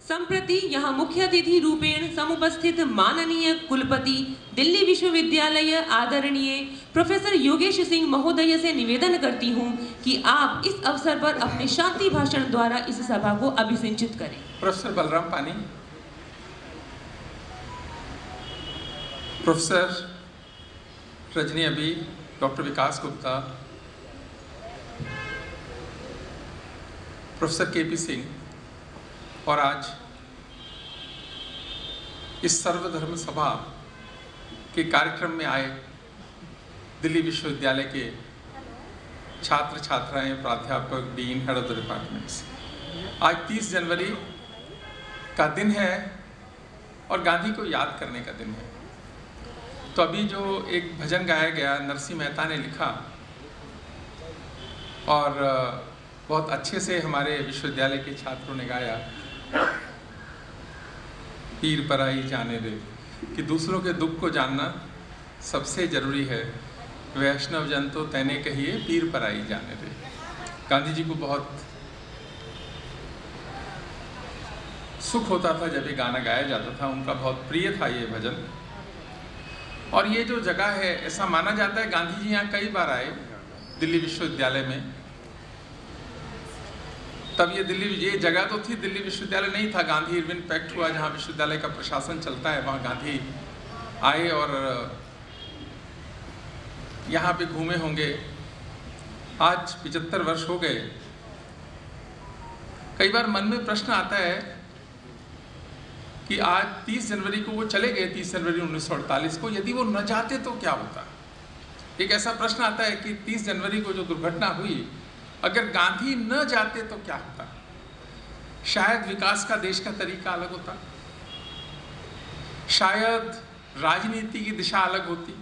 संप्रति यहाँ मुख्य अतिथि रूपेण समुपस्थित माननीय कुलपति दिल्ली विश्वविद्यालय आदरणीय प्रोफेसर योगेश सिंह महोदय से निवेदन करती हूँ कि आप इस अवसर पर अपने शांति भाषण द्वारा इस सभा को अभिसिंचित करें। प्रोफेसर बलराम पानी, प्रोफेसर रजनी अभी, डॉक्टर विकास गुप्ता, प्रोफेसर केपी सिंह और आज इस सर्वधर्म सभा के कार्यक्रम में आए दिल्ली विश्वविद्यालय के छात्र छात्राएं, प्राध्यापक, dean, head of the departments. आज 30 जनवरी का दिन है और गांधी को याद करने का दिन है। तो अभी जो एक भजन गाया गया, नरसिंह मेहता ने लिखा और बहुत अच्छे से हमारे विश्वविद्यालय के छात्रों ने गाया, पीर पराई जाने दे, कि दूसरों के दुख को जानना सबसे जरूरी है। वैष्णव जन तो तैने कहिए पीर पराई जाने दे। गांधी जी को बहुत सुख होता था जब ये गाना गाया जाता था, उनका बहुत प्रिय था ये भजन। और ये जो जगह है, ऐसा माना जाता है गांधी जी यहाँ कई बार आए दिल्ली विश्वविद्यालय में। तब ये जगह तो थी, दिल्ली विश्वविद्यालय नहीं था। गांधी इरविन पैक्ट हुआ जहाँ विश्वविद्यालय का प्रशासन चलता है, वहाँ गांधी आए और यहाँ पे घूमे होंगे। आज 75 वर्ष हो गए। कई बार मन में प्रश्न आता है कि आज 30 जनवरी को वो चले गए, 30 जनवरी 1948 को, यदि वो न जाते तो क्या होता। एक ऐसा प्रश्न आता है कि 30 जनवरी को जो दुर्घटना हुई, अगर गांधी न जाते तो क्या होता। शायद विकास का देश का तरीका अलग होता, शायद राजनीति की दिशा अलग होती।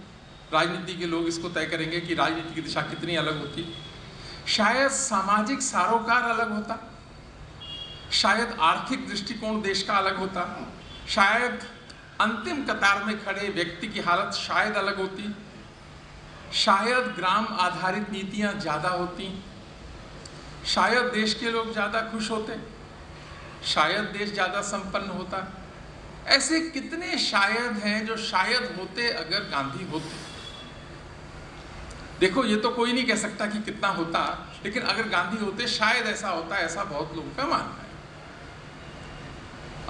राजनीति के लोग इसको तय करेंगे कि राजनीति की दिशा कितनी अलग होती। शायद सामाजिक सरोकार अलग होता, शायद आर्थिक दृष्टिकोण देश का अलग होता, शायद अंतिम कतार में खड़े व्यक्ति की हालत शायद अलग होती, शायद ग्राम आधारित नीतियां ज्यादा होती, शायद देश के लोग ज्यादा खुश होते, शायद देश ज्यादा संपन्न होता। ऐसे कितने शायद हैं जो शायद होते अगर गांधी होते। देखो, ये तो कोई नहीं कह सकता कि कितना होता, लेकिन अगर गांधी होते शायद ऐसा होता, ऐसा बहुत लोगों का मानना है।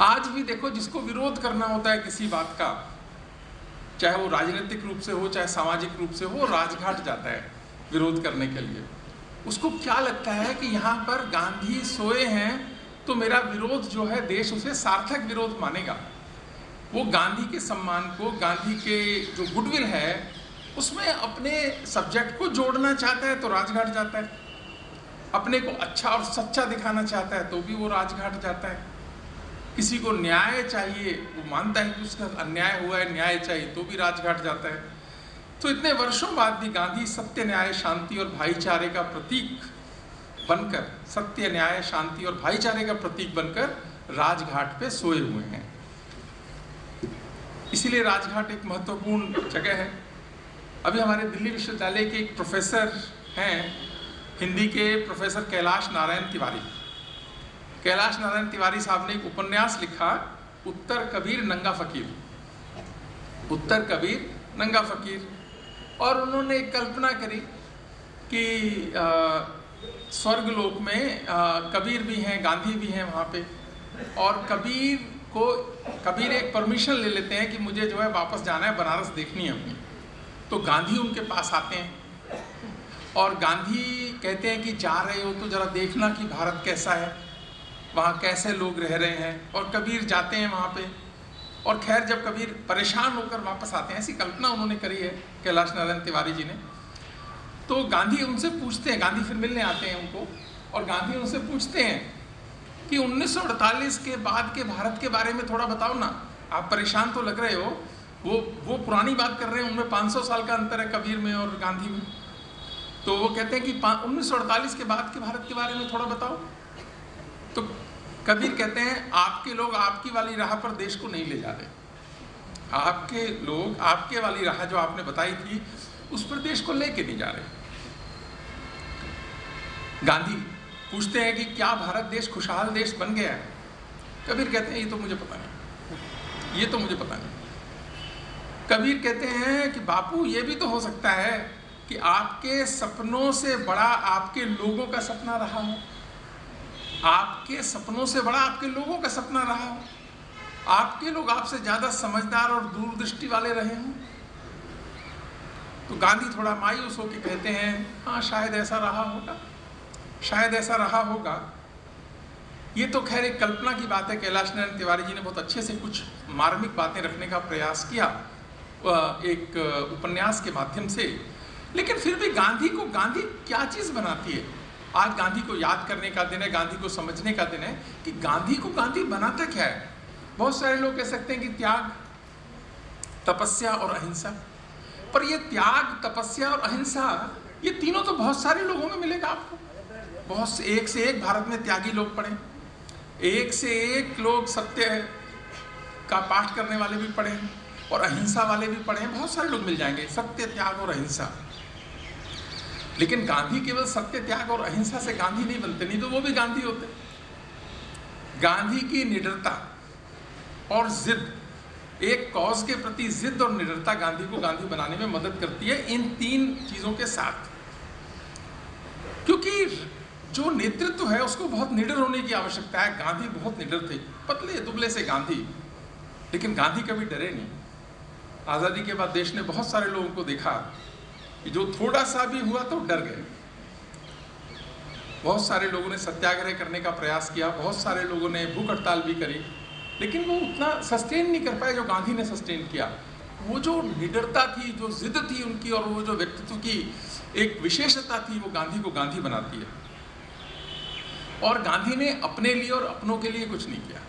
आज भी देखो, जिसको विरोध करना होता है किसी बात का, चाहे वो राजनीतिक रूप से हो चाहे सामाजिक रूप से हो, राजघाट जाता है विरोध करने के लिए। उसको क्या लगता है कि यहाँ पर गांधी सोए हैं तो मेरा विरोध जो है देश उसे सार्थक विरोध मानेगा। वो गांधी के सम्मान को, गांधी के जो गुडविल है उसमें अपने सब्जेक्ट को जोड़ना चाहता है तो राजघाट जाता है। अपने को अच्छा और सच्चा दिखाना चाहता है तो भी वो राजघाट जाता है। किसी को न्याय चाहिए, वो मानता है कि उसका अन्याय हुआ है, न्याय चाहिए, तो भी राजघाट जाता है। तो इतने वर्षों बाद भी गांधी सत्य, न्याय, शांति और भाईचारे का प्रतीक बनकर, सत्य, न्याय, शांति और भाईचारे का प्रतीक बनकर राजघाट पे सोए हुए हैं। इसीलिए राजघाट एक महत्वपूर्ण जगह है। अभी हमारे दिल्ली विश्वविद्यालय के एक प्रोफेसर हैं, हिंदी के प्रोफेसर कैलाश नारायण तिवारी। कैलाश नारायण तिवारी साहब ने एक उपन्यास लिखा, उत्तर कबीर नंगा फकीर। उत्तर कबीर नंगा फकीर। और उन्होंने एक कल्पना करी कि स्वर्गलोक में कबीर भी हैं, गांधी भी हैं वहाँ पे। और कबीर एक परमिशन ले लेते हैं कि मुझे जो है वापस जाना है, बनारस देखनी है अपनी। तो गांधी उनके पास आते हैं और गांधी कहते हैं कि जा रहे हो तो जरा देखना कि भारत कैसा है, वहाँ कैसे लोग रह रहे हैं। और कबीर जाते हैं वहाँ पे। और खैर, जब कबीर परेशान होकर वापस आते हैं, ऐसी कल्पना उन्होंने करी है कैलाश नारायण तिवारी जी ने। तो गांधी उनसे पूछते हैं, गांधी फिर मिलने आते हैं उनको, और गांधी उनसे पूछते हैं कि 1948 के बाद के भारत के बारे में थोड़ा बताओ ना। आप परेशान तो लग रहे हो, वो पुरानी बात कर रहे हैं, उनमें 500 साल का अंतर है कबीर में और गांधी में। तो वो कहते हैं कि 1948 के बाद के भारत के बारे में थोड़ा बताओ। तो कबीर कहते हैं, आपके लोग आपकी वाली राह पर देश को नहीं ले जा रहे। आपके लोग आपके वाली राह जो आपने बताई थी उस पर देश को लेके नहीं जा रहे। गांधी पूछते हैं कि क्या भारत देश खुशहाल देश बन गया है? कबीर कहते हैं ये तो मुझे पता नहीं, ये तो मुझे पता नहीं। कबीर कहते हैं कि बापू ये भी तो हो सकता है कि आपके सपनों से बड़ा आपके लोगों का सपना रहा हो, आपके सपनों से बड़ा आपके लोगों का सपना रहा हो, आपके लोग आपसे ज़्यादा समझदार और दूरदृष्टि वाले रहे हों। तो गांधी थोड़ा मायूस होकर कहते हैं हाँ शायद ऐसा रहा होगा, शायद ऐसा रहा होगा। ये तो खैर एक कल्पना की बात है। कैलाश नारायण तिवारी जी ने बहुत अच्छे से कुछ मार्मिक बातें रखने का प्रयास किया एक उपन्यास के माध्यम से, लेकिन फिर भी गांधी को गांधी क्या चीज़ बनाती है। आज गांधी को याद करने का दिन है, गांधी को समझने का दिन है कि गांधी को गांधी बनाता क्या है। बहुत सारे लोग कह सकते हैं कि त्याग, तपस्या और अहिंसा, पर ये त्याग, तपस्या और अहिंसा ये तीनों तो बहुत सारे लोगों में मिलेगा आपको। बहुत एक से एक भारत में त्यागी लोग पढ़े, एक से एक लोग सत्य का पाठ करने वाले भी पढ़े और अहिंसा वाले भी पढ़े, बहुत सारे लोग मिल जाएंगे, सत्य, त्याग और अहिंसा। लेकिन गांधी केवल सत्य, त्याग और अहिंसा से गांधी नहीं बनते, नहीं तो वो भी गांधी होते। गांधी की निडरता और जिद, एक कॉज के प्रति जिद और निडरता गांधी को गांधी बनाने में मदद करती है, इन तीन चीजों के साथ। क्योंकि जो नेतृत्व है उसको बहुत निडर होने की आवश्यकता है। गांधी बहुत निडर थे, पतले दुबले से गांधी, लेकिन गांधी कभी डरे नहीं। आज़ादी के बाद देश ने बहुत सारे लोगों को देखा कि जो थोड़ा सा भी हुआ तो डर गए। बहुत सारे लोगों ने सत्याग्रह करने का प्रयास किया, बहुत सारे लोगों ने भूख हड़ताल भी करी, लेकिन वो उतना सस्टेन नहीं कर पाए जो गांधी ने सस्टेन किया। वो जो निडरता थी, जो जिद थी उनकी, और वो जो व्यक्तित्व की एक विशेषता थी, वो गांधी को गांधी बनाती है। और गांधी ने अपने लिए और अपनों के लिए कुछ नहीं किया।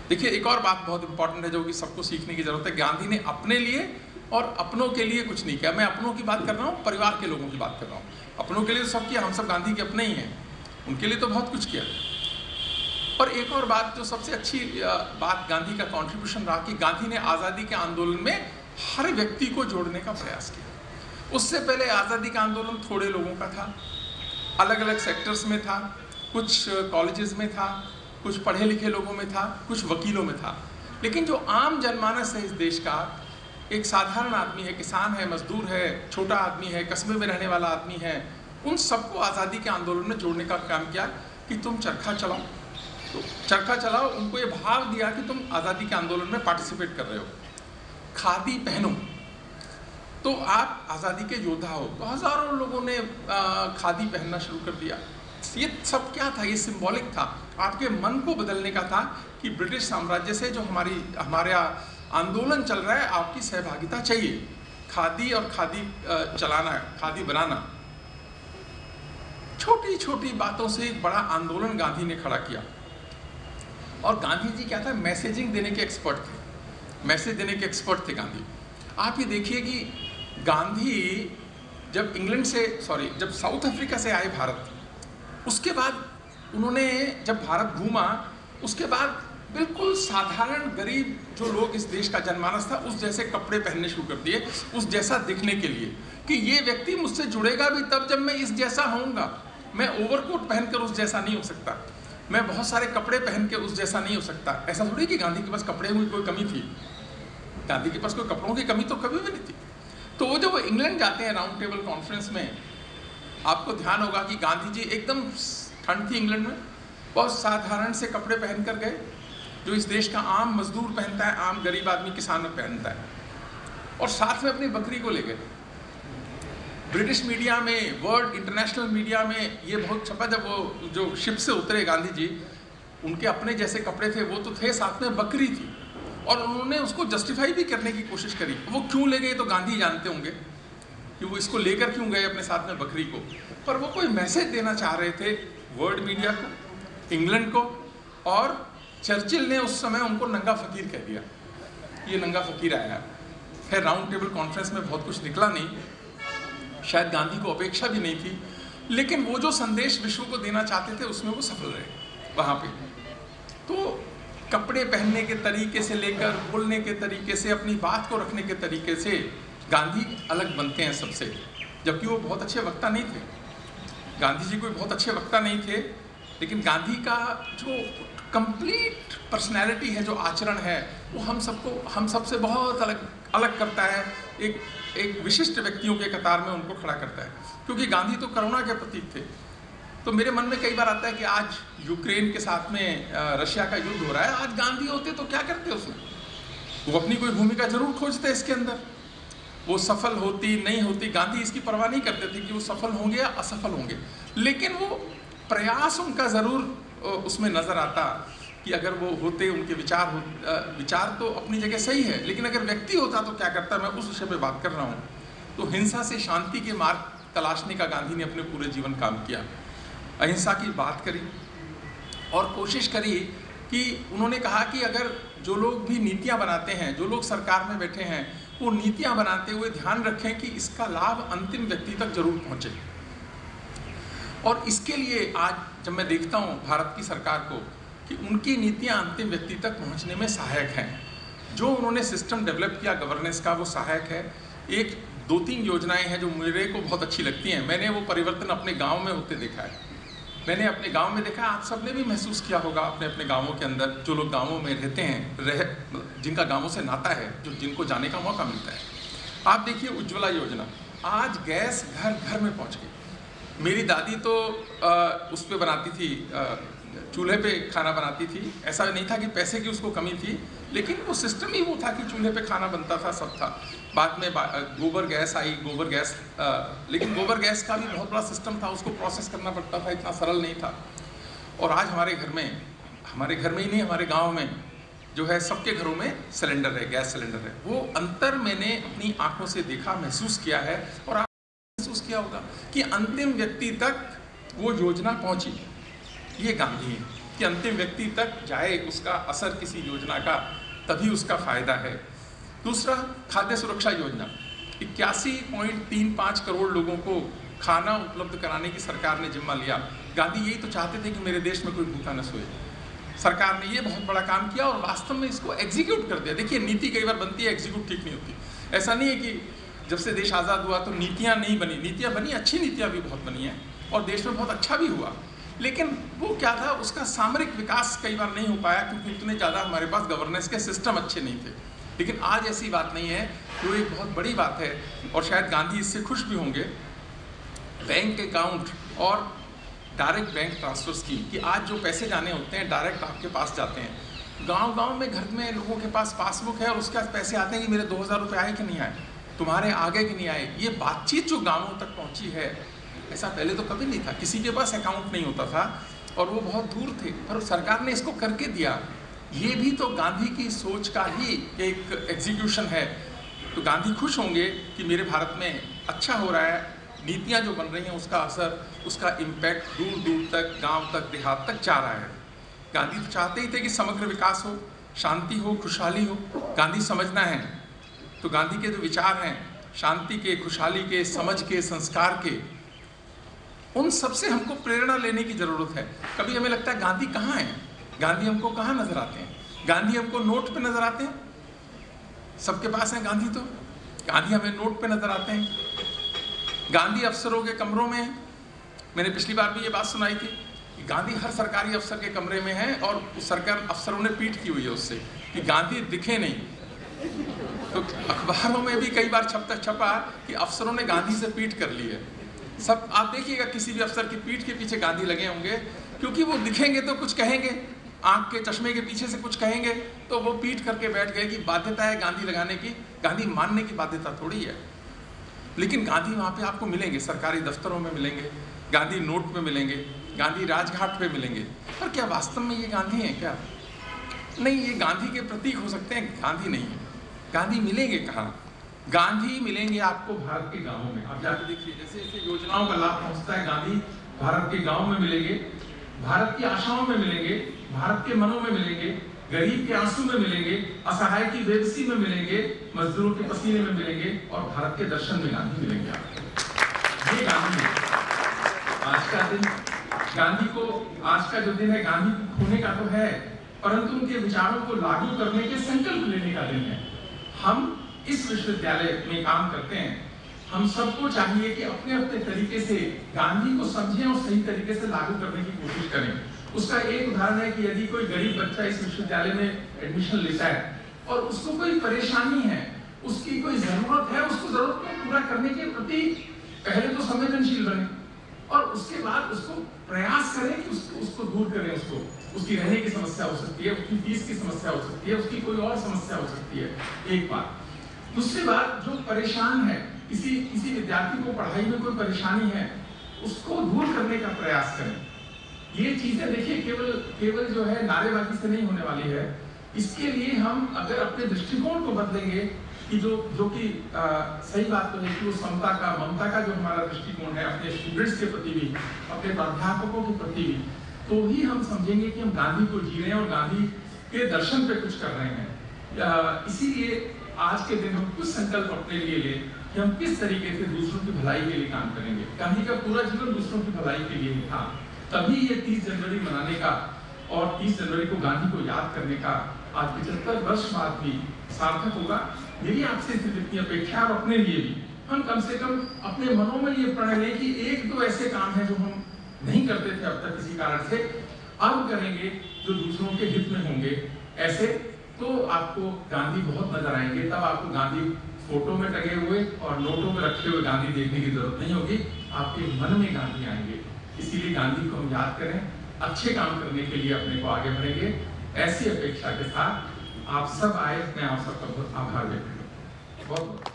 देखिए एक और बात बहुत इंपॉर्टेंट है जो कि सबको सीखने की जरूरत है। गांधी ने अपने लिए और अपनों के लिए कुछ नहीं किया। मैं अपनों की बात कर रहा हूँ, परिवार के लोगों की बात कर रहा हूँ। अपनों के लिए तो सब किया, हम सब गांधी के अपने ही हैं, उनके लिए तो बहुत कुछ किया। और एक और बात जो सबसे अच्छी बात गांधी का कंट्रीब्यूशन रहा कि गांधी ने आज़ादी के आंदोलन में हर व्यक्ति को जोड़ने का प्रयास किया। उससे पहले आज़ादी का आंदोलन थोड़े लोगों का था, अलग अलग सेक्टर्स में था, कुछ कॉलेजेस में था, कुछ पढ़े लिखे लोगों में था, कुछ वकीलों में था। लेकिन जो आम जनमानस है इस देश का, एक साधारण आदमी है, किसान है, मजदूर है, छोटा आदमी है, कस्बे में रहने वाला आदमी है, उन सबको आज़ादी के आंदोलन में जोड़ने का काम किया कि तुम चरखा चलाओ, तो चरखा चलाओ। उनको ये भाव दिया कि तुम आज़ादी के आंदोलन में पार्टिसिपेट कर रहे हो। खादी पहनो तो आप आज़ादी के योद्धा हो। तो हज़ारों लोगों ने खादी पहनना शुरू कर दिया। ये सब क्या था? ये सिंबॉलिक था, आपके मन को बदलने का था कि ब्रिटिश साम्राज्य से जो हमारा आंदोलन चल रहा है, आपकी सहभागिता चाहिए। खादी और खादी चलाना, खादी बनाना, छोटी छोटी बातों से एक बड़ा आंदोलन गांधी ने खड़ा किया। और गांधी जी क्या था? मैसेजिंग देने के एक्सपर्ट थे, मैसेज देने के एक्सपर्ट थे गांधी। आप ये देखिए कि गांधी जब साउथ अफ्रीका से आए भारत, उसके बाद उन्होंने जब भारत घूमा, उसके बाद बिल्कुल साधारण गरीब जो लोग इस देश का जनमानस था, उस जैसे कपड़े पहनने शुरू कर दिए, उस जैसा दिखने के लिए कि ये व्यक्ति मुझसे जुड़ेगा भी तब जब मैं इस जैसा होऊंगा। मैं ओवरकोट पहनकर उस जैसा नहीं हो सकता, मैं बहुत सारे कपड़े पहन के उस जैसा नहीं हो सकता। ऐसा थोड़ी कि गांधी के पास कपड़े की कोई कमी थी, गांधी के पास कोई कपड़ों की कमी तो कभी भी नहीं थी। तो वो जब इंग्लैंड जाते हैं राउंड टेबल कॉन्फ्रेंस में, आपको ध्यान होगा कि गांधी जी, एकदम ठंड थी इंग्लैंड में, बहुत साधारण से कपड़े पहन कर गए जो इस देश का आम मजदूर पहनता है, आम गरीब आदमी किसान पहनता है, और साथ में अपनी बकरी को ले गए। ब्रिटिश मीडिया में, वर्ल्ड इंटरनेशनल मीडिया में ये बहुत छपा। जब वो जो शिप से उतरे गांधी जी, उनके अपने जैसे कपड़े थे वो तो थे, साथ में बकरी थी, और उन्होंने उसको जस्टिफाई भी करने की कोशिश करी। वो क्यों ले गए तो गांधी जानते होंगे कि वो इसको लेकर क्यों गए अपने साथ में बकरी को, पर वो कोई मैसेज देना चाह रहे थे वर्ल्ड मीडिया को, इंग्लैंड को। और चर्चिल ने उस समय उनको नंगा फकीर कह दिया, ये नंगा फकीर आया। खैर राउंड टेबल कॉन्फ्रेंस में बहुत कुछ निकला नहीं, शायद गांधी को अपेक्षा भी नहीं थी, लेकिन वो जो संदेश विश्व को देना चाहते थे उसमें वो सफल रहे वहाँ पे। तो कपड़े पहनने के तरीके से लेकर बोलने के तरीके से, अपनी बात को रखने के तरीके से गांधी अलग बनते हैं सबसे, जबकि वो बहुत अच्छे वक्ता नहीं थे। गांधी जी कोई बहुत अच्छे वक्ता नहीं थे, लेकिन गांधी का जो कंप्लीट पर्सनैलिटी है, जो आचरण है, वो हम सबसे बहुत अलग करता है, एक विशिष्ट व्यक्तियों के कतार में उनको खड़ा करता है। क्योंकि गांधी तो करुणा के प्रतीक थे। तो मेरे मन में कई बार आता है कि आज यूक्रेन के साथ में रशिया का युद्ध हो रहा है, आज गांधी होते तो क्या करते उसमें? वो अपनी कोई भूमिका जरूर खोजते इसके अंदर। वो सफल होती नहीं होती, गांधी इसकी परवाह नहीं करते थे कि वो सफल होंगे या असफल होंगे, लेकिन वो प्रयास उनका जरूर उसमें नजर आता कि अगर वो होते, उनके विचार तो अपनी जगह सही है, लेकिन अगर व्यक्ति होता तो क्या करता, मैं उस विषय पे बात कर रहा हूँ। तो हिंसा से शांति के मार्ग तलाशने का गांधी ने अपने पूरे जीवन काम किया, अहिंसा की बात करी और कोशिश करी कि उन्होंने कहा कि अगर जो लोग भी नीतियां बनाते हैं, जो लोग सरकार में बैठे हैं, वो नीतियां बनाते हुए ध्यान रखें कि इसका लाभ अंतिम व्यक्ति तक जरूर पहुंचे। और इसके लिए आज जब मैं देखता हूं भारत की सरकार को कि उनकी नीतियां अंतिम व्यक्ति तक पहुंचने में सहायक हैं, जो उन्होंने सिस्टम डेवलप किया गवर्नेंस का, वो सहायक है। एक 2-3 योजनाएं हैं जो मेरे को बहुत अच्छी लगती हैं। मैंने वो परिवर्तन अपने गांव में होते देखा है। मैंने अपने गांव में देखा, आप सबने भी महसूस किया होगा अपने अपने गांवों के अंदर, जो लोग गांवों में रहते हैं, जिनका गांवों से नाता है, जिनको जाने का मौका मिलता है। आप देखिए उज्ज्वला योजना, आज गैस घर घर में पहुंच गई। मेरी दादी तो उस पर बनाती थी, चूल्हे पे खाना बनाती थी। ऐसा नहीं था कि पैसे की उसको कमी थी, लेकिन वो सिस्टम ही वो था कि चूल्हे पे खाना बनता था, सब था। बाद में गोबर गैस आई, लेकिन गोबर गैस का भी बहुत बड़ा सिस्टम था, उसको प्रोसेस करना पड़ता था, इतना सरल नहीं था। और आज हमारे घर में ही नहीं, हमारे गांव में जो है, सबके घरों में सिलेंडर है, गैस सिलेंडर है। वो अंतर मैंने अपनी आंखों से देखा, महसूस किया है, और आप महसूस किया होगा कि अंतिम व्यक्ति तक वो योजना पहुंची। ये गांधी है कि अंतिम व्यक्ति तक जाए उसका असर किसी योजना का, तभी उसका फायदा है। दूसरा, खाद्य सुरक्षा योजना, 81.35 करोड़ लोगों को खाना उपलब्ध कराने की सरकार ने जिम्मा लिया। गांधी यही तो चाहते थे कि मेरे देश में कोई भूखा न सोए। सरकार ने ये बहुत बड़ा काम किया और वास्तव में इसको एग्जीक्यूट कर दिया। देखिए, नीति कई बार बनती है, एग्जीक्यूट ठीक नहीं होती। ऐसा नहीं है कि जब से देश आज़ाद हुआ तो नीतियाँ नहीं बनी, नीतियाँ बनी, अच्छी नीतियाँ भी बहुत बनी हैं और देश में बहुत अच्छा भी हुआ, लेकिन वो क्या था, उसका सामरिक विकास कई बार नहीं हो पाया क्योंकि उतने ज़्यादा हमारे पास गवर्नेंस के सिस्टम अच्छे नहीं थे। लेकिन आज ऐसी बात नहीं है, वो एक बहुत बड़ी बात है और शायद गांधी इससे खुश भी होंगे। बैंक अकाउंट और डायरेक्ट बैंक ट्रांसफर स्कीम कि आज जो पैसे जाने होते हैं डायरेक्ट आपके पास जाते हैं। गांव-गांव में, घर में लोगों के पास पासबुक है और उसके पास पैसे आते हैं कि मेरे 2000 रुपये आए कि नहीं आए, तुम्हारे आगे कि नहीं आए। ये बातचीत जो गाँवों तक पहुँची है, ऐसा पहले तो कभी नहीं था। किसी के पास अकाउंट नहीं होता था और वो बहुत दूर थे, पर सरकार ने इसको करके दिया। ये भी तो गांधी की सोच का ही एक एग्जीक्यूशन है। तो गांधी खुश होंगे कि मेरे भारत में अच्छा हो रहा है, नीतियाँ जो बन रही हैं उसका असर, उसका इम्पैक्ट दूर दूर तक, गांव तक, देहात तक जा रहा है। गांधी तो चाहते ही थे कि समग्र विकास हो, शांति हो, खुशहाली हो। गांधी समझना है, तो गांधी के जो विचार हैं शांति के, खुशहाली के, समझ के, संस्कार के, उन सबसे हमको प्रेरणा लेने की ज़रूरत है। कभी हमें लगता है गांधी कहाँ हैं, गांधी हमको कहाँ नज़र आते हैं? गांधी हमको नोट पे नज़र आते हैं, सबके पास हैं गांधी, तो गांधी हमें नोट पे नज़र आते हैं। गांधी अफसरों के कमरों में, मैंने पिछली बार भी ये बात सुनाई थी कि गांधी हर सरकारी अफसर के कमरे में है और उस सरकार अफसरों ने पीठ की हुई है उससे कि गांधी दिखे नहीं। तो अखबारों में भी कई बार छपा कि अफसरों ने गांधी से पीठ कर ली है। सब आप देखिएगा, किसी भी अफसर की पीठ के पीछे गांधी लगे होंगे, क्योंकि वो दिखेंगे तो कुछ कहेंगे, आंख के चश्मे के पीछे से कुछ कहेंगे, तो वो पीठ करके बैठ गए कि बाध्यता है गांधी लगाने की। गांधी मानने की बाध्यता थोड़ी है। लेकिन गांधी वहाँ पे आपको मिलेंगे, सरकारी दफ्तरों में मिलेंगे, गांधी नोट में मिलेंगे, गांधी राजघाट पे मिलेंगे। पर क्या वास्तव में ये गांधी हैं क्या? नहीं, ये गांधी के प्रतीक हो सकते हैं, गांधी नहीं है। गांधी मिलेंगे कहाँ? गांधी मिलेंगे आपको भारत के गांवों में। आप जाकर देखिए, जैसे जैसे योजनाओं का लाभ पहुंचता है, गांधी भारत के गांव में मिलेंगे, भारत की आशाओं में मिलेंगे, भारत के मनों में मिलेंगे, गरीब के आंसू में मिलेंगे, असहाय की बेबसी में मिलेंगे, मजदूरों के पसीने में मिलेंगे और भारत के दर्शन में गांधी मिलेंगे आपको। ये गांधी है। आज का दिन गांधी को, आज का जो दिन है गांधी को खोने का तो है, परंतु उनके विचारों को लागू करने के संकल्प लेने का दिन है। हम इस विश्वविद्यालय में काम करते हैं, हम सबको चाहिए कि अपने अपने तरीके से गांधी को समझें और सही तरीके से लागू करने की कोशिश करें। उसका एक उदाहरण है कि यदि कोई गरीब बच्चा इस विश्वविद्यालय में एडमिशन लेता है और उसको कोई परेशानी है, उसकी कोई जरूरत है, उसको जरूरत को पूरा करने के प्रति पहले तो संवेदनशील बने और उसके बाद उसको प्रयास करें कि उसको दूर करें। उसकी रहने की समस्या हो सकती है, उसकी फीस की समस्या हो सकती है, उसकी कोई और समस्या हो सकती है, एक बात। दूसरी बात, जो परेशान है, किसी विद्यार्थी को पढ़ाई में कोई परेशानी है, उसको दूर करने का प्रयास करें। ये चीजें देखिए केवल जो है नारेबाजी से नहीं होने वाली है। इसके लिए हम अगर अपने दृष्टिकोण को बदलेंगे कि जो कि सही बात तो है कि वो समता का, ममता का जो हमारा दृष्टिकोण है अपने स्टूडेंट्स के प्रति भी, अपने प्राध्यापकों के प्रति भी, तो ही हम समझेंगे कि हम गांधी को जी रहे हैं और गांधी के दर्शन पे कुछ कर रहे हैं। इसीलिए आज के दिन हम कुछ संकल्प अपने लिए लें कि हम किस तरीके से दूसरों की भलाई के लिए काम करेंगे। गांधी का पूरा जीवन दूसरों की भलाई के लिए था, तभी ये 30 जनवरी मनाने का और 30 जनवरी को गांधी को याद करने का आज 75 वर्ष बाद भी सार्थक होगा। मेरी आपसे सिर्फ इतनी अपेक्षा और अपने लिए भी हम कम से कम अपने मनों में ये प्रण लें कि एक दो ऐसे काम हैं जो हम नहीं करते थे अब तक किसी कारण से, अब करेंगे जो दूसरों के हित में होंगे। ऐसे तो आपको गांधी बहुत नजर आएंगे, तब आपको गांधी फोटो में टंगे हुए और नोटों में रखे हुए गांधी देखने की जरूरत नहीं होगी, आपके मन में गांधी आएंगे। इसीलिए गांधी को हम याद करें, अच्छे काम करने के लिए अपने को आगे बढ़ेंगे। ऐसी अपेक्षा के साथ आप सब आए, मैं आप सबका बहुत आभार व्यक्त करता हूँ। बहुत